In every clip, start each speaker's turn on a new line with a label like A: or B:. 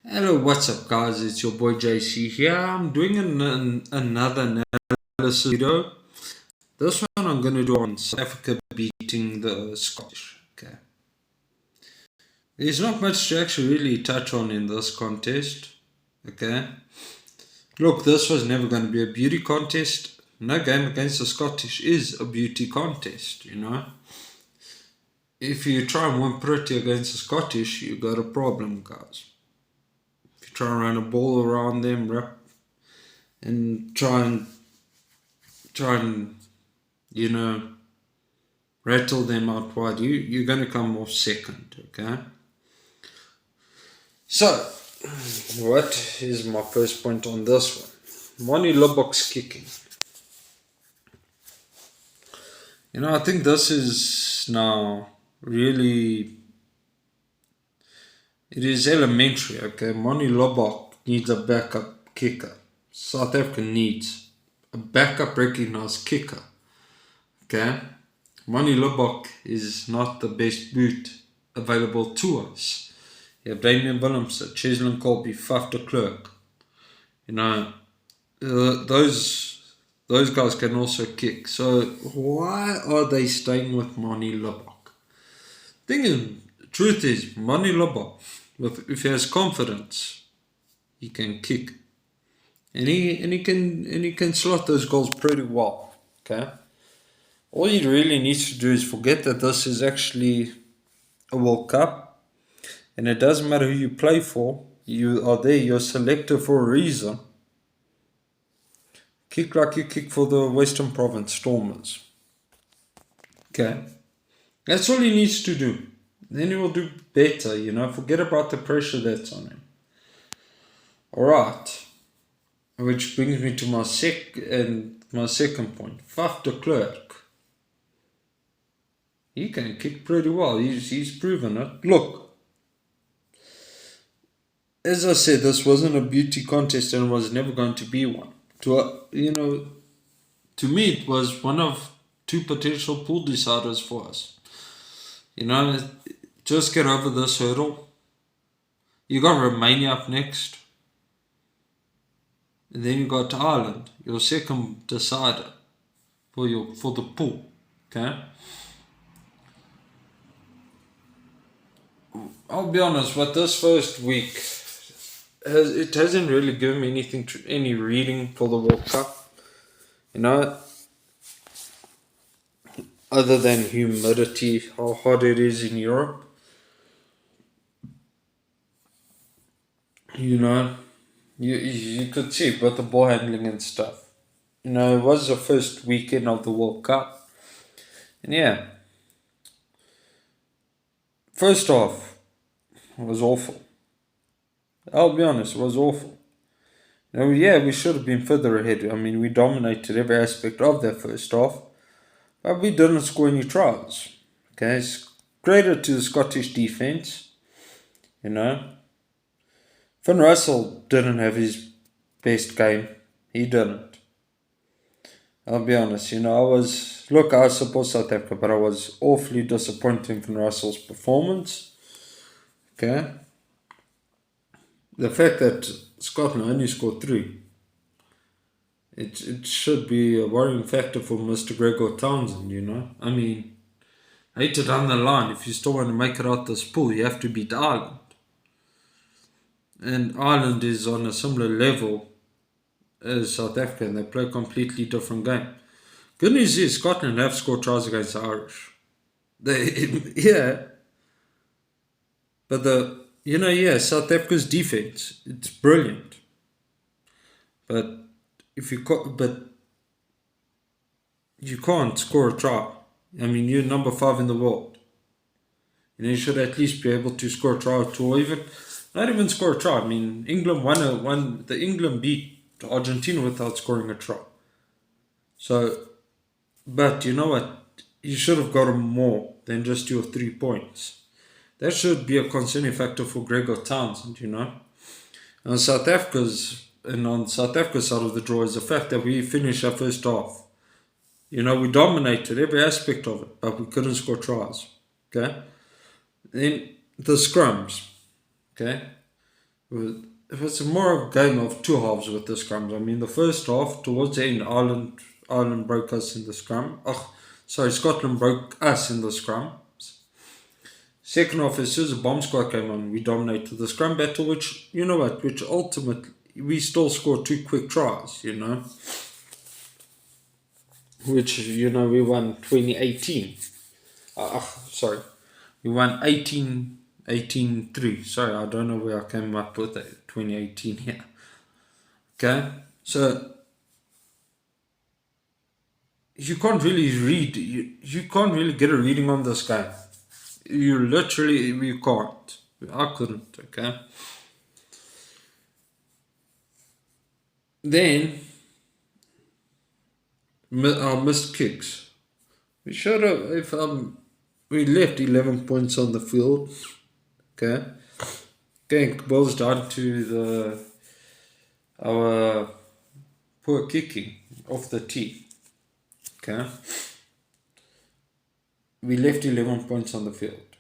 A: Hello, what's up, guys? It's your boy JC here. I'm doing another analysis video. This one I'm going to do on South Africa beating the Scottish. Okay. There's not much to actually really touch on in this contest. Okay. Look, this was never going to be a beauty contest. No game against the Scottish is a beauty contest. If you try and win pretty against the Scottish, you got a problem, guys. Try and run a ball around them, and try and rattle them out wide. You're gonna come off second, okay? So, what is my first point on this one? Money Boks kicking. I think this is now really. It is elementary, okay? Monty Lobok needs a backup kicker. South Africa needs a backup recognized kicker, okay? Monty Lobok is not the best boot available to us. You have Damian Willemse, Cheslin Colby, Faf de Klerk. Those guys can also kick. So why are they staying with Monty Lobok? Truth is, Monty Lobok, if he has confidence, he can kick, and he can slot those goals pretty well. Okay, all he really needs to do is forget that this is actually a World Cup, and it doesn't matter who you play for. You are there. You're selected for a reason. Kick like you kick for the Western Province Stormers. Okay, that's all he needs to do. Then he will do better, forget about the pressure that's on him. Alright. Which brings me to my second point. Faf de Klerk. He can kick pretty well. He's proven it. Look. As I said, this wasn't a beauty contest and was never going to be one. To me it was one of two potential pool deciders for us. Just get over this hurdle. You got Romania up next. And then you got Ireland, your second decider for the pool. Okay? I'll be honest, but this first week hasn't really given me any reading for the World Cup. Other than humidity, how hot it is in Europe. You could see about the ball handling and stuff. It was the first weekend of the World Cup. And yeah, first off, it was awful. I'll be honest, it was awful. We should have been further ahead. I mean, we dominated every aspect of that first half, but we didn't score any tries. Okay, it's credit to the Scottish defence. Finn Russell didn't have his best game. He didn't. I'll be honest, I support South Africa, but I was awfully disappointed in Finn Russell's performance. Okay. The fact that Scotland only scored 3, it should be a worrying factor for Mr. Gregor Townsend, I mean, later down the line, if you still want to make it out this pool, you have to beat Ireland. And Ireland is on a similar level as South Africa, and they play a completely different game. Good news is Scotland have scored tries against the Irish. But South Africa's defense, it's brilliant. But you can't score a try. I mean, you're number 5 in the world. You should at least be able to score a try or two, or even not even score a try. I mean, England beat Argentina without scoring a try. So, but you know what? You should have gotten more than just your 3 points. That should be a concerning factor for Gregor Townsend, On South Africa's side of the draw is the fact that we finished our first half. We dominated every aspect of it, but we couldn't score tries. Okay? Then the scrums. Okay? It was more of a game of two halves with the scrums. I mean, the first half, towards the end, Ireland broke us in the scrum. Scotland broke us in the scrum. Second half, as soon as the bomb squad came on, we dominated the scrum battle, which, you know what, which ultimately, we still scored two quick tries, you know. Which, you know, we won 2018. Sorry. We won 18-3. Sorry, I don't know where I came up with that 2018 here. Okay, so you can't really read. You can't really get a reading on this game. You can't. I couldn't. Okay. Then our missed kicks. We showed up if we left 11 points on the field. Okay. Again, boils down to our poor kicking off the tee. Okay. We left 11 points on the field.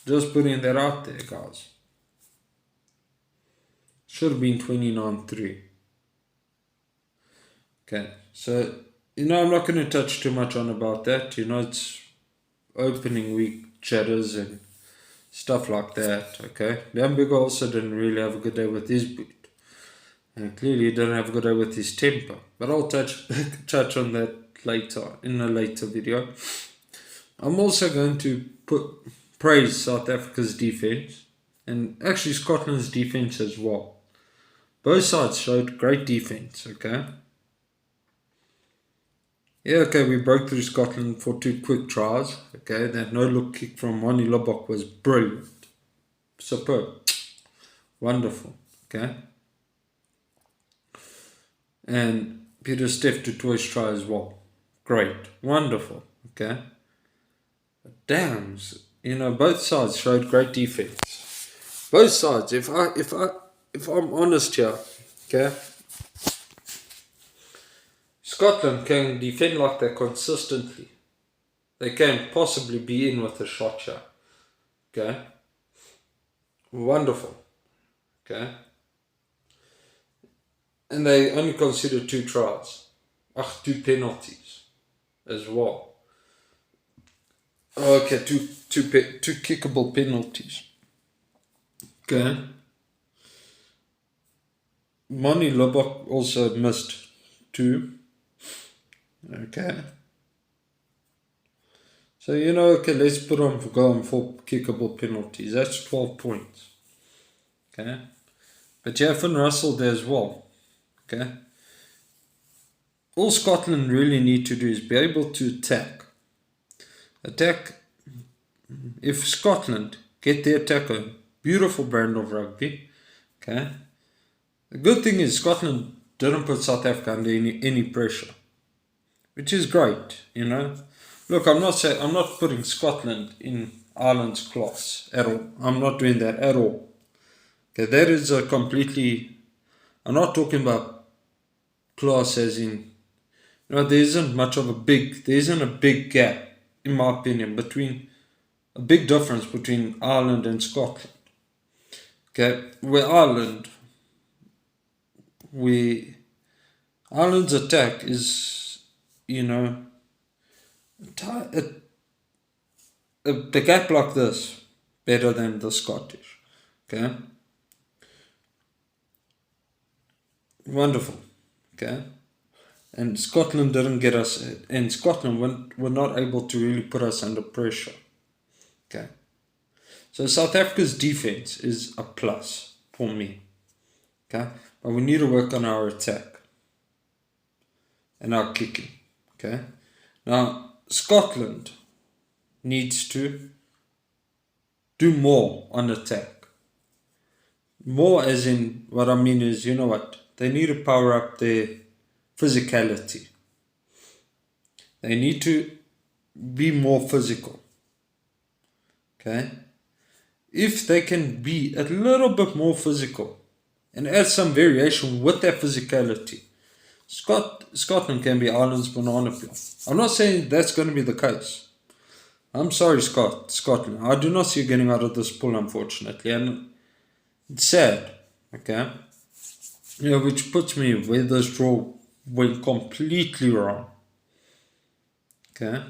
A: Just putting that out there, guys. Should have been 29-3. Okay, so, you know, I'm not going to touch too much on about that. You know, it's opening week jitters and stuff like that, okay? Liam Bigger also didn't really have a good day with his boot. And clearly he didn't have a good day with his temper. But I'll touch on that later, in a later video. I'm also going to praise South Africa's defense. And actually Scotland's defense as well. Both sides showed great defense, okay? Yeah, okay, we broke through Scotland for two quick tries. Okay, that no-look kick from Moni Lobok was brilliant. Superb. Wonderful. Okay. And Peter Steph to Toy's try as well. Great. Wonderful. Okay. But damn, you know, both sides showed great defense. Both sides, if I'm honest here, okay, Scotland can defend like that consistently. They can possibly be in with a shot here. Okay. Wonderful. Okay. And they only consider two tries. Two penalties as well. Okay, two kickable penalties. Okay. Moni Lobok also missed two. Okay. So, you know, okay, let's put on for going for kickable penalties. That's 12 points. Okay. But you have Finn Russell there as well. Okay. All Scotland really need to do is be able to attack. If Scotland get their attack on, beautiful brand of rugby. Okay. The good thing is Scotland didn't put South Africa under any pressure. Which is great, you know. Look, I'm not putting Scotland in Ireland's class at all. I'm not doing that at all. Okay, that is a completely. I'm not talking about class as in. You know, there isn't a big gap, in my opinion, a big difference between Ireland and Scotland. Okay, Ireland's attack is, you know, the gap like this better than the Scottish. Okay. Wonderful. Okay. And Scotland didn't get us, and Scotland were not able to really put us under pressure. Okay. So South Africa's defense is a plus for me. Okay. But we need to work on our attack and our kicking. Okay. Now, Scotland needs to do more on attack. More as in, what I mean is, you know what? They need to power up their physicality. They need to be more physical. Okay? If they can be a little bit more physical and add some variation with their physicality, Scotland can be Ireland's banana peel. I'm not saying that's going to be the case. I'm sorry, Scotland. I do not see you getting out of this pool, unfortunately. And It's sad, okay? Which puts me where this draw went completely wrong, okay?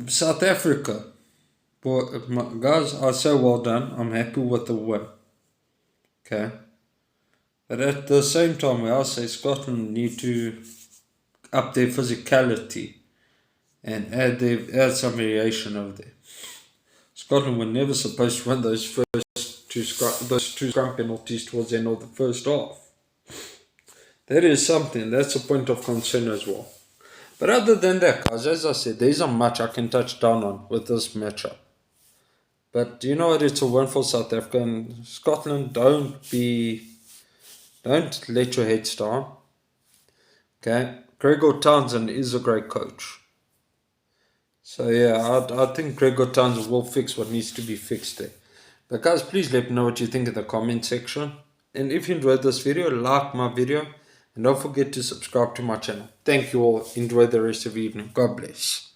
A: South Africa, boy, guys, I say well done. I'm happy with the win, okay? But at the same time, I say Scotland need to up their physicality and add some variation over there. Scotland were never supposed to win those two scrum penalties towards the end of the first half. That is something. That's a point of concern as well. But other than that, guys, as I said, there isn't much I can touch down on with this matchup. But you know what? It's a win for South Africa and Scotland. Don't let your heads down. Okay, Gregor Townsend is a great coach. So yeah, I think Gregor Townsend will fix what needs to be fixed there. But guys, please let me know what you think in the comment section. And if you enjoyed this video, like my video. And don't forget to subscribe to my channel. Thank you all. Enjoy the rest of the evening. God bless.